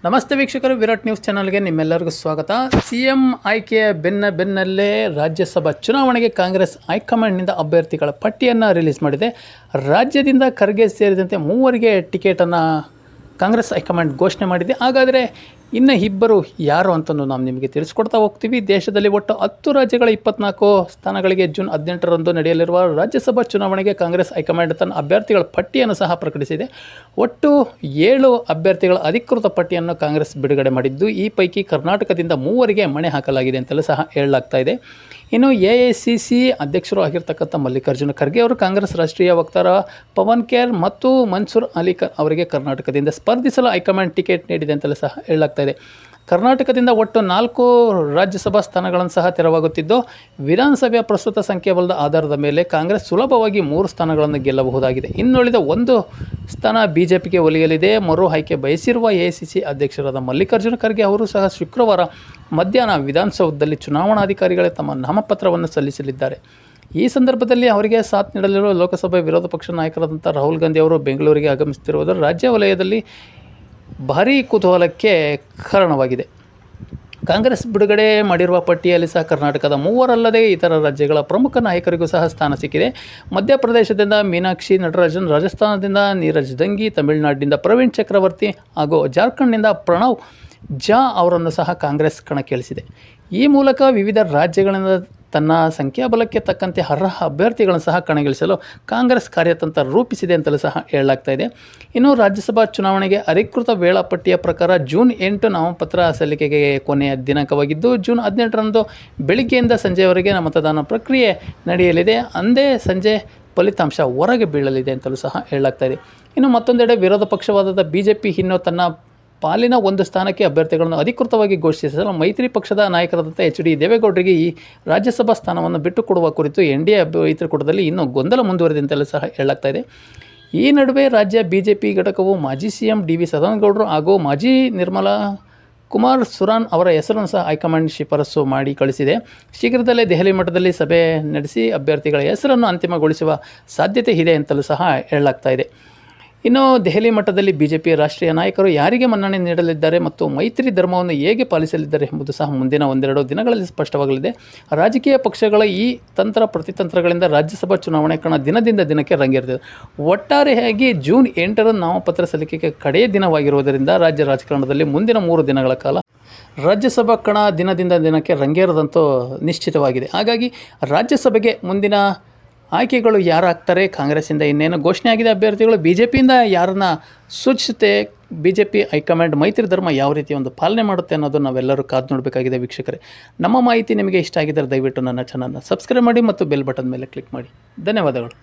ನಮಸ್ತೆ ವೀಕ್ಷಕರು, ವಿರಾಟ್ ನ್ಯೂಸ್ ಚಾನಲ್ಗೆ ನಿಮ್ಮೆಲ್ಲರಿಗೂ ಸ್ವಾಗತ. ಸಿಎಂ ಆಯ್ಕೆಯ ಬೆನ್ನಲ್ಲೇ ರಾಜ್ಯಸಭಾ ಚುನಾವಣೆಗೆ ಕಾಂಗ್ರೆಸ್ ಹೈಕಮಾಂಡ್ನಿಂದ ಅಭ್ಯರ್ಥಿಗಳ ಪಟ್ಟಿಯನ್ನು ರಿಲೀಸ್ ಮಾಡಿದೆ. ರಾಜ್ಯದಿಂದ ಖರ್ಗೆ ಸೇರಿದಂತೆ 3 ಟಿಕೆಟನ್ನು ಕಾಂಗ್ರೆಸ್ ಹೈಕಮಾಂಡ್ ಘೋಷಣೆ ಮಾಡಿದೆ. ಹಾಗಾದರೆ ಇನ್ನು ಇಬ್ಬರು ಯಾರು ಅಂತಲೂ ನಾವು ನಿಮಗೆ ತಿಳಿಸ್ಕೊಡ್ತಾ ಹೋಗ್ತೀವಿ. ದೇಶದಲ್ಲಿ ಒಟ್ಟು 10 ರಾಜ್ಯಗಳ 24 ಸ್ಥಾನಗಳಿಗೆ ಜೂನ್ 18ರಂದು ನಡೆಯಲಿರುವ ರಾಜ್ಯಸಭಾ ಚುನಾವಣೆಗೆ ಕಾಂಗ್ರೆಸ್ ಹೈಕಮಾಂಡ್ ತನ್ನ ಅಭ್ಯರ್ಥಿಗಳ ಪಟ್ಟಿಯನ್ನು ಸಹ ಪ್ರಕಟಿಸಿದೆ. ಒಟ್ಟು 7 ಅಭ್ಯರ್ಥಿಗಳ ಅಧಿಕೃತ ಪಟ್ಟಿಯನ್ನು ಕಾಂಗ್ರೆಸ್ ಬಿಡುಗಡೆ ಮಾಡಿದ್ದು, ಈ ಪೈಕಿ ಕರ್ನಾಟಕದಿಂದ 3 ಮಣೆ ಹಾಕಲಾಗಿದೆ ಅಂತಲೂ ಸಹ ಹೇಳಲಾಗ್ತಾ ಇದೆ. ಇನ್ನು AICC ಅಧ್ಯಕ್ಷರು ಆಗಿರ್ತಕ್ಕಂಥ ಮಲ್ಲಿಕಾರ್ಜುನ ಖರ್ಗೆ ಅವರು ಕಾಂಗ್ರೆಸ್ ರಾಷ್ಟ್ರೀಯ ವಕ್ತಾರ ಪವನ್ ಖೇರ್ ಮತ್ತು ಮನ್ಸೂರ್ ಅಲಿ ಅವರಿಗೆ ಕರ್ನಾಟಕದಿಂದ ಸ್ಪರ್ಧಿಸಲು ಹೈಕಮಾಂಡ್ ಟಿಕೆಟ್ ನೀಡಿದೆ ಅಂತಲೂ ಸಹ ಹೇಳಲಾಗ್ತಾ ಇದೆ. ಕರ್ನಾಟಕದಿಂದ ಒಟ್ಟು 4 ರಾಜ್ಯಸಭಾ ಸ್ಥಾನಗಳನ್ನು ಸಹ ತೆರವಾಗುತ್ತಿದ್ದು, ವಿಧಾನಸಭೆಯ ಪ್ರಸ್ತುತ ಸಂಖ್ಯಾಬಲದ ಆಧಾರದ ಮೇಲೆ ಕಾಂಗ್ರೆಸ್ ಸುಲಭವಾಗಿ 3 ಸ್ಥಾನಗಳನ್ನು ಗೆಲ್ಲಬಹುದಾಗಿದೆ. ಇನ್ನುಳಿದ 1 ಸ್ಥಾನ ಬಿಜೆಪಿಗೆ ಒಲಿಯಲಿದೆ. ಮರು ಆಯ್ಕೆ ಬಯಸಿರುವ AICC ಅಧ್ಯಕ್ಷರಾದ ಮಲ್ಲಿಕಾರ್ಜುನ ಖರ್ಗೆ ಅವರು ಸಹ ಶುಕ್ರವಾರ ಮಧ್ಯಾಹ್ನ ವಿಧಾನಸೌಧದಲ್ಲಿ ಚುನಾವಣಾಧಿಕಾರಿಗಳೇ ತಮ್ಮ ನಾಮಪತ್ರವನ್ನು ಸಲ್ಲಿಸಲಿದ್ದಾರೆ. ಈ ಸಂದರ್ಭದಲ್ಲಿ ಅವರಿಗೆ ಸಾಥ್ ನೀಡಲಿರುವ ಲೋಕಸಭೆ ವಿರೋಧ ಪಕ್ಷ ನಾಯಕರಾದಂಥ ರಾಹುಲ್ ಗಾಂಧಿ ಅವರು ಬೆಂಗಳೂರಿಗೆ ಆಗಮಿಸುತ್ತಿರುವುದು ರಾಜ್ಯ ವಲಯದಲ್ಲಿ ಭಾರೀ ಕುತೂಹಲಕ್ಕೆ ಕಾರಣವಾಗಿದೆ. ಕಾಂಗ್ರೆಸ್ ಬಿಡುಗಡೆ ಮಾಡಿರುವ ಪಟ್ಟಿಯಲ್ಲಿ ಸಹ ಕರ್ನಾಟಕದ 3 ಅಲ್ಲದೆ ಇತರ ರಾಜ್ಯಗಳ ಪ್ರಮುಖ ನಾಯಕರಿಗೂ ಸಹ ಸ್ಥಾನ ಸಿಕ್ಕಿದೆ. ಮಧ್ಯಪ್ರದೇಶದಿಂದ ಮೀನಾಕ್ಷಿ ನಟರಾಜನ್, ರಾಜಸ್ಥಾನದಿಂದ ನೀರಜ್ ದಂಗಿ, ತಮಿಳುನಾಡಿನಿಂದ ಪ್ರವೀಣ್ ಚಕ್ರವರ್ತಿ ಹಾಗೂ ಜಾರ್ಖಂಡ್ನಿಂದ ಪ್ರಣವ್ ಝಾ ಅವರನ್ನು ಸಹ ಕಾಂಗ್ರೆಸ್ ಕಣಕ್ಕಿಳಿಸಿದೆ. ಈ ಮೂಲಕ ವಿವಿಧ ರಾಜ್ಯಗಳಿಂದ ತನ್ನ ಸಂಖ್ಯಾಬಲಕ್ಕೆ ತಕ್ಕಂತೆ ಅರ್ಹ ಅಭ್ಯರ್ಥಿಗಳನ್ನು ಸಹ ಕಣಗಿಳಿಸಲು ಕಾಂಗ್ರೆಸ್ ಕಾರ್ಯತಂತ್ರ ರೂಪಿಸಿದೆ ಅಂತಲೂ ಸಹ ಹೇಳಲಾಗ್ತಾ ಇದೆ. ಇನ್ನು ರಾಜ್ಯಸಭಾ ಚುನಾವಣೆಗೆ ಅಧಿಕೃತ ವೇಳಾಪಟ್ಟಿಯ ಪ್ರಕಾರ ಜೂನ್ 8 ನಾಮಪತ್ರ ಸಲ್ಲಿಕೆಗೆ ಕೊನೆಯ ದಿನಾಂಕವಾಗಿದ್ದು, ಜೂನ್ 18ರಂದು ಬೆಳಗ್ಗೆಯಿಂದ ಸಂಜೆಯವರೆಗೆ ಮತದಾನ ಪ್ರಕ್ರಿಯೆ ನಡೆಯಲಿದೆ. ಅಂದೇ ಸಂಜೆ ಫಲಿತಾಂಶ ಹೊರಗೆ ಬೀಳಲಿದೆ ಅಂತಲೂ ಸಹ ಹೇಳಲಾಗ್ತಾ ಇದೆ. ಇನ್ನು ಮತ್ತೊಂದೆಡೆ ವಿರೋಧ ಪಕ್ಷವಾದ ಬಿಜೆಪಿ ಇನ್ನು ತನ್ನ ಪಾಲಿನ 1 ಸ್ಥಾನಕ್ಕೆ ಅಭ್ಯರ್ಥಿಗಳನ್ನು ಅಧಿಕೃತವಾಗಿ ಘೋಷಿಸಲು ಮೈತ್ರಿ ಪಕ್ಷದ ನಾಯಕರಾದಂಥ HD ದೇವೇಗೌಡರಿಗೆ ಈ ರಾಜ್ಯಸಭಾ ಸ್ಥಾನವನ್ನು ಬಿಟ್ಟುಕೊಡುವ ಕುರಿತು NDA ಮೈತ್ರಿಕೂಟದಲ್ಲಿ ಇನ್ನೂ ಗೊಂದಲ ಮುಂದುವರೆದಿದೆ ಅಂತಲೂ ಸಹ ಹೇಳಲಾಗ್ತಾ ಇದೆ. ಈ ನಡುವೆ ರಾಜ್ಯ ಬಿಜೆಪಿ ಘಟಕವು ಮಾಜಿ CM DV ಸದಾನಂದಗೌಡರು ಹಾಗೂ ಮಾಜಿ ನಿರ್ಮಲಾ ಕುಮಾರ್ ಸುರಾನ್ ಅವರ ಹೆಸರನ್ನು ಸಹ ಹೈಕಮಾಂಡ್ ಶಿಫಾರಸು ಮಾಡಿ ಕಳಿಸಿದೆ. ಶೀಘ್ರದಲ್ಲೇ ದೆಹಲಿ ಮಟ್ಟದಲ್ಲಿ ಸಭೆ ನಡೆಸಿ ಅಭ್ಯರ್ಥಿಗಳ ಹೆಸರನ್ನು ಅಂತಿಮಗೊಳಿಸುವ ಸಾಧ್ಯತೆ ಇದೆ ಅಂತಲೂ ಸಹ ಹೇಳಲಾಗ್ತಾ ಇದೆ. ಇನ್ನು ದೆಹಲಿ ಮಟ್ಟದಲ್ಲಿ ಬಿಜೆಪಿ ರಾಷ್ಟ್ರೀಯ ನಾಯಕರು ಯಾರಿಗೆ ಮನ್ನಣೆ ನೀಡಲಿದ್ದಾರೆ ಮತ್ತು ಮೈತ್ರಿ ಧರ್ಮವನ್ನು ಹೇಗೆ ಪಾಲಿಸಲಿದ್ದಾರೆ ಎಂಬುದು ಸಹ ಮುಂದಿನ 1-2 ದಿನಗಳಲ್ಲಿ ಸ್ಪಷ್ಟವಾಗಲಿದೆ. ರಾಜಕೀಯ ಪಕ್ಷಗಳ ಈ ತಂತ್ರ ಪ್ರತಿತಂತ್ರಗಳಿಂದ ರಾಜ್ಯಸಭಾ ಚುನಾವಣೆ ಕಣ ದಿನದಿಂದ ದಿನಕ್ಕೆ ರಂಗೇರುತ್ತಿದೆ. ಒಟ್ಟಾರೆಯಾಗಿ ಜೂನ್ 8ರಂದು ನಾಮಪತ್ರ ಸಲ್ಲಿಕೆಗೆ ಕಡೆಯ ದಿನವಾಗಿರುವುದರಿಂದ ರಾಜ್ಯ ರಾಜಕಾರಣದಲ್ಲಿ ಮುಂದಿನ 3 ದಿನಗಳ ಕಾಲ ರಾಜ್ಯಸಭಾ ಕಣ ದಿನದಿಂದ ದಿನಕ್ಕೆ ರಂಗೇರದಂತೂ ನಿಶ್ಚಿತವಾಗಿದೆ. ಹಾಗಾಗಿ ರಾಜ್ಯಸಭೆಗೆ ಮುಂದಿನ ಆಯ್ಕೆಗಳು ಯಾರಾಗ್ತಾರೆ, ಕಾಂಗ್ರೆಸ್ಸಿಂದ ಇನ್ನೇನು ಘೋಷಣೆ ಆಗಿದೆ ಅಭ್ಯರ್ಥಿಗಳು, ಬಿಜೆಪಿಯಿಂದ ಯಾರನ್ನ ಸೂಚಿಸುತ್ತೆ, ಬಿಜೆಪಿ ಹೈಕಮಾಂಡ್ ಮೈತ್ರಿ ಧರ್ಮ ಯಾವ ರೀತಿ ಒಂದು ಪಾಲನೆ ಮಾಡುತ್ತೆ ಅನ್ನೋದು ನಾವೆಲ್ಲರೂ ಕಾದು ನೋಡಬೇಕಾಗಿದೆ. ವೀಕ್ಷಕರೇ, ನಮ್ಮ ಮಾಹಿತಿ ನಿಮಗೆ ಇಷ್ಟ ಆಗಿದ್ದರೆ ದಯವಿಟ್ಟು ನನ್ನ ಚಾನಲ್ನ ಸಬ್ಸ್ಕ್ರೈಬ್ ಮಾಡಿ ಮತ್ತು ಬೆಲ್ ಬಟನ್ ಮೇಲೆ ಕ್ಲಿಕ್ ಮಾಡಿ. ಧನ್ಯವಾದಗಳು.